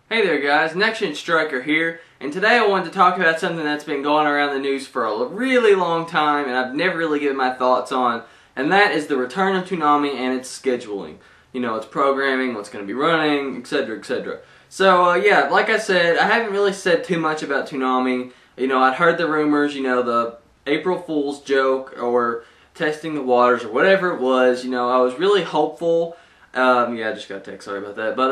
Hey there guys, Next Gen Striker here, and today I wanted to talk about something that's been going around the news for a really long time and I've never really given my thoughts on, and that is the return of Toonami and its scheduling. You know, its programming, what's going to be running, etc, etc. So yeah, like I said, I haven't really said too much about Toonami. You know, I'd heard the rumors, you know, the April Fool's joke or testing the waters or whatever it was. You know, I was really hopeful. Yeah, I just got a text, sorry about that. But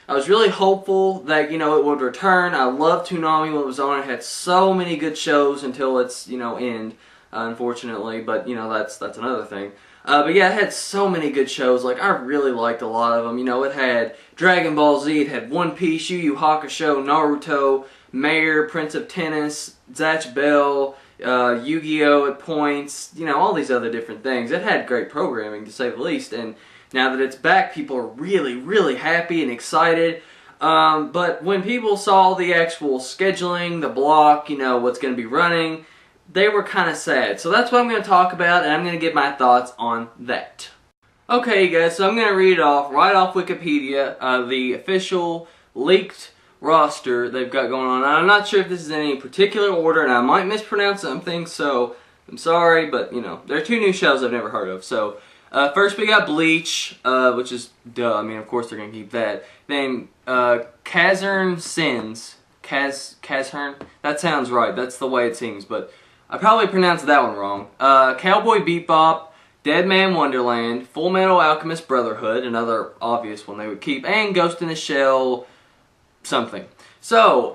I was really hopeful that, you know, it would return. I loved Toonami when it was on. It had so many good shows until its, you know, end, unfortunately. But, you know, that's another thing. But yeah, it had so many good shows. Like, I really liked a lot of them. You know, it had Dragon Ball Z, it had One Piece, Yu Yu Hakusho, Naruto, Mayor, Prince of Tennis, Zatch Bell, Yu-Gi-Oh! At points, you know, all these other different things. It had great programming, to say the least, and now that it's back, people are really, really happy and excited. But when people saw the actual scheduling, the block, you know, what's going to be running, they were kind of sad. So that's what I'm going to talk about, and I'm going to give my thoughts on that. Okay, guys, so I'm going to read it off, right off Wikipedia, the official leaked roster they've got going on. I'm not sure if this is in any particular order, and I might mispronounce something, so I'm sorry, but, you know, there are two new shows I've never heard of. So first we got Bleach, which is duh. I mean, of course they're gonna keep that. Then Kazern Sins, Kazern. That sounds right. That's the way it seems, but I probably pronounced that one wrong. Cowboy Bebop, Dead Man Wonderland, Full Metal Alchemist Brotherhood, another obvious one they would keep, and Ghost in the Shell something. So,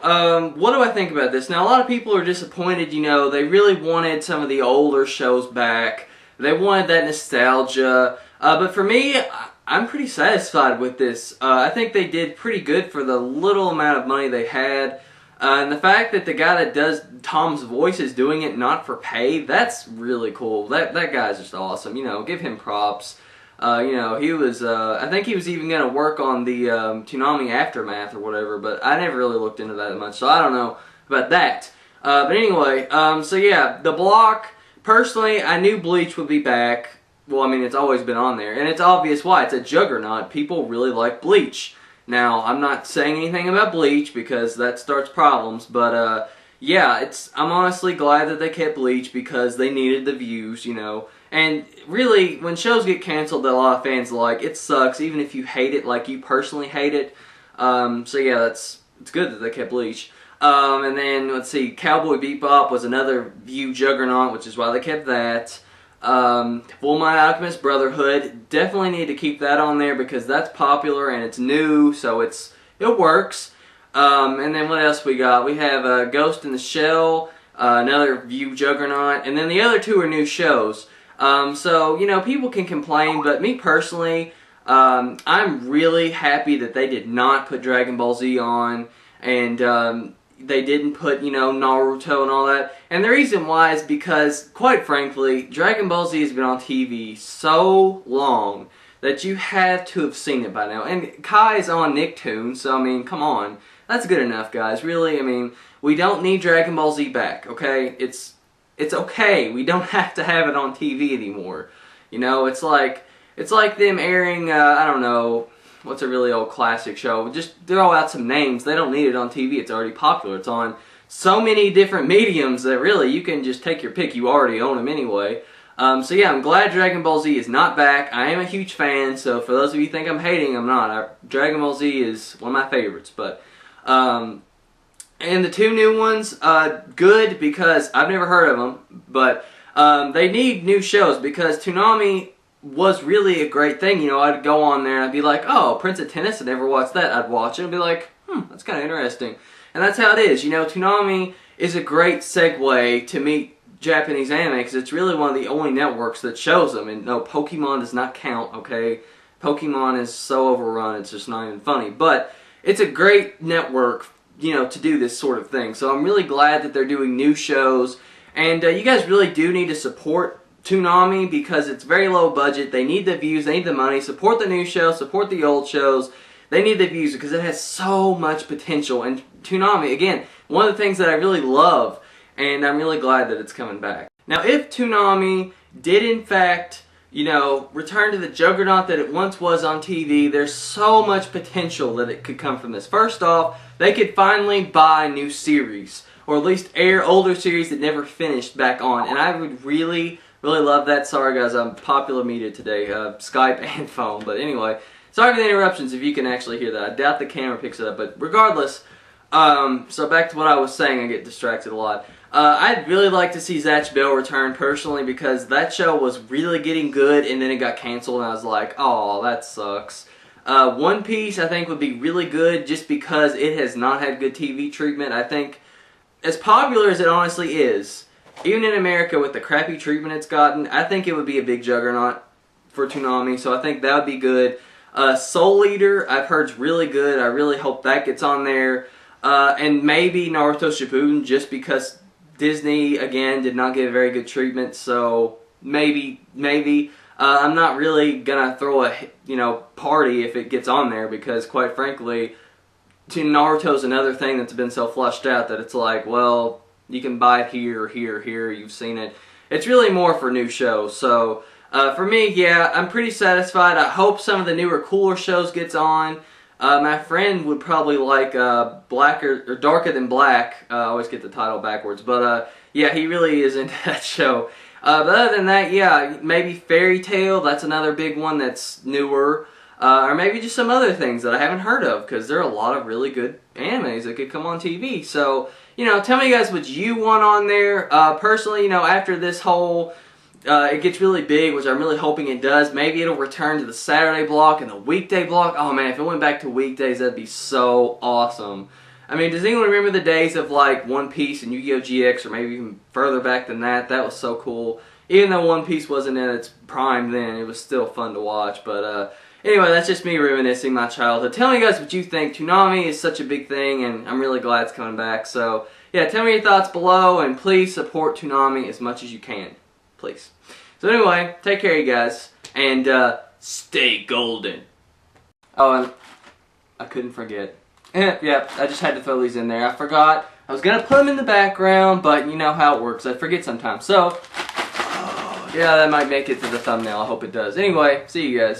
what do I think about this? Now, a lot of people are disappointed. You know, they really wanted some of the older shows back. They wanted that nostalgia, but for me, I'm pretty satisfied with this. I think they did pretty good for the little amount of money they had, and the fact that the guy that does Tom's voice is doing it not for pay, that's really cool. That guy's just awesome. You know, give him props. You know, he was, I think he was even going to work on the Toonami Aftermath or whatever, but I never really looked into that much, so I don't know about that. But anyway, so yeah, the block. Personally, I knew Bleach would be back. Well, I mean, it's always been on there, and it's obvious why. It's a juggernaut. People really like Bleach. Now, I'm not saying anything about Bleach because that starts problems, but yeah, I'm honestly glad that they kept Bleach because they needed the views, you know. And really, when shows get canceled that a lot of fans like, it sucks, even if you hate it like you personally hate it. So yeah, it's good that they kept Bleach. And then, let's see, Cowboy Bebop was another view juggernaut, which is why they kept that. Full Metal Alchemist Brotherhood, definitely need to keep that on there because that's popular and it's new, so it works. And then what else we got? We have Ghost in the Shell, another view juggernaut, and then the other two are new shows. So, you know, people can complain, but me personally, I'm really happy that they did not put Dragon Ball Z on, and they didn't put, you know, Naruto and all that. And the reason why is because, quite frankly, Dragon Ball Z has been on TV so long that you have to have seen it by now. And Kai's on Nicktoons, so I mean, come on. That's good enough, guys. Really, I mean, we don't need Dragon Ball Z back, okay? It's okay. We don't have to have it on TV anymore. You know, it's like them airing, I don't know, what's a really old classic show? Just throw out some names. They don't need it on TV. It's already popular. It's on so many different mediums that really you can just take your pick. You already own them anyway. So yeah, I'm glad Dragon Ball Z is not back. I am a huge fan, so for those of you who think I'm hating, I'm not. Dragon Ball Z is one of my favorites. But and the two new ones, good because I've never heard of them. But they need new shows because Toonami was really a great thing. You know, I'd go on there and I'd be like, oh, Prince of Tennis, I never watched that. I'd watch it and be like, that's kind of interesting. And that's how it is. You know, Toonami is a great segue to meet Japanese anime because it's really one of the only networks that shows them. And no, Pokemon does not count, okay? Pokemon is so overrun, it's just not even funny. But it's a great network, you know, to do this sort of thing. So I'm really glad that they're doing new shows. And you guys really do need to support Toonami because it's very low budget. They need the views, they need the money. Support the new shows, support the old shows. They need the views because it has so much potential. And Toonami, again, one of the things that I really love, and I'm really glad that it's coming back. Now, if Toonami did in fact you know, return to the juggernaut that it once was on TV. There's so much potential that it could come from this. First off, they could finally buy new series, or at least air older series that never finished back on, and I would really love that. Sorry guys, I'm popular media today, Skype and phone, but anyway, sorry for the interruptions if you can actually hear that. I doubt the camera picks it up, but regardless, so back to what I was saying, I get distracted a lot. I'd really like to see Zatch Bell return personally, because that show was really getting good and then it got canceled and I was like, oh, that sucks. One Piece I think would be really good just because it has not had good TV treatment. I think as popular as it honestly is, even in America with the crappy treatment it's gotten, I think it would be a big juggernaut for Toonami, so I think that would be good. Soul Eater I've heard is really good. I really hope that gets on there. And maybe Naruto Shippuden, just because Disney, again, did not give very good treatment, so maybe. I'm not really gonna throw a, party if it gets on there, because quite frankly, Naruto's another thing that's been so flushed out that it's like, well, you can buy it here, here, you've seen it. It's really more for new shows, so for me, yeah, I'm pretty satisfied. I hope some of the newer, cooler shows gets on. My friend would probably like Blacker or Darker Than Black. I always get the title backwards, but yeah, he really is into that show. But other than that, yeah, maybe Fairy Tail. That's another big one that's newer, or maybe just some other things that I haven't heard of, because there are a lot of really good animes that could come on TV. So, tell me guys what you want on there. Personally, after this whole it gets really big, which I'm really hoping it does. Maybe it'll return to the Saturday block and the weekday block. Oh man, if it went back to weekdays, that'd be so awesome. I mean, does anyone remember the days of like One Piece and Yu-Gi-Oh! GX, or maybe even further back than that? That was so cool. Even though One Piece wasn't in its prime then, it was still fun to watch. But anyway, that's just me reminiscing my childhood. Tell me guys what you think. Toonami is such a big thing, and I'm really glad it's coming back. So yeah, tell me your thoughts below, and please support Toonami as much as you can. Please. So anyway, take care you guys, and stay golden. Oh, and I couldn't forget. Yeah, I just had to throw these in there. I forgot. I was going to put them in the background, but you know how it works. I forget sometimes. So, yeah, that might make it to the thumbnail. I hope it does. Anyway, see you guys.